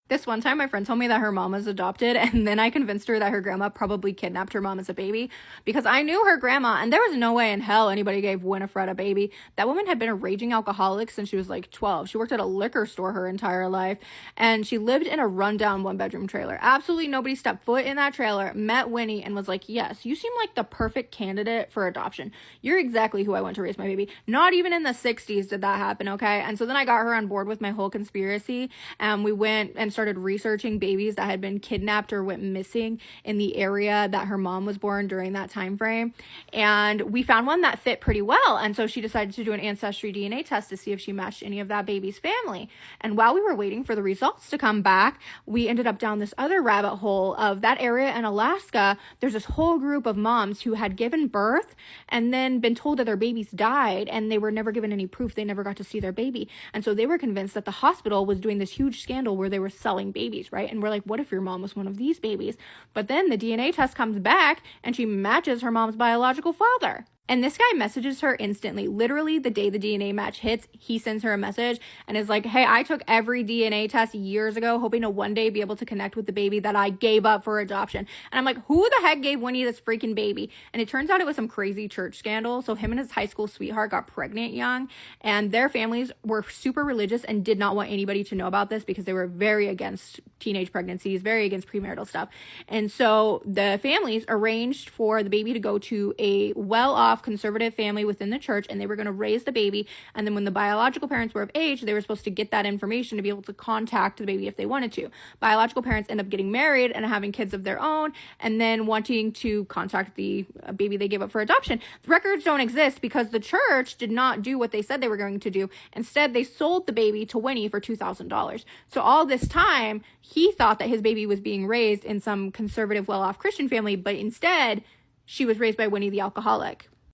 This one time, my friend told me that her mom was adopted, and then I convinced her that her grandma probably kidnapped her mom as a baby because I knew her grandma, and there was no way in hell anybody gave Winifred a baby. That woman had been a raging alcoholic since she was like 12. She worked at a liquor store her entire life, and she lived in a rundown one-bedroom trailer. Absolutely nobody stepped foot in that trailer, met Winnie, and was like, yes, you seem like the perfect candidate for adoption. You're exactly who I want to raise my baby. Not even in the 60s did that happen, okay? And so then I got her on board with my whole conspiracy, and we went and started researching babies that had been kidnapped or went missing in the area that her mom was born during that time frame, and we found one that fit pretty well. And so she decided to do an ancestry DNA test to see if she matched any of that baby's family. And while we were waiting for the results to come back, we ended up down this other rabbit hole of that area in Alaska. There's this whole group of moms who had given birth and then been told that their babies died, and they were never given any proof. They never got to see their baby, and so they were convinced that the hospital was doing this huge scandal where they were selling babies, right? And we're like, what if your mom was one of these babies? But then the DNA test comes back and she matches her mom's biological father. And this guy messages her instantly. Literally, the day the DNA match hits, he sends her a message and is like, hey, I took every DNA test years ago, hoping to one day be able to connect with the baby that I gave up for adoption. And I'm like, who the heck gave Winnie this freaking baby? And it turns out it was some crazy church scandal. So him and his high school sweetheart got pregnant young, and their families were super religious and did not want anybody to know about this because they were very against teenage pregnancies, very against premarital stuff. And so the families arranged for the baby to go to a well-off conservative family within the church, and they were going to raise the baby. And then when the biological parents were of age, they were supposed to get that information to be able to contact the baby if they wanted to. Biological parents end up getting married and having kids of their own, and then wanting to contact the baby they gave up for adoption. The records don't exist because the church did not do what they said they were going to do. Instead, they sold the baby to Winnie for $2,000. So all this time, he thought that his baby was being raised in some conservative, well-off Christian family, but instead, she was raised by Winnie the alcoholic.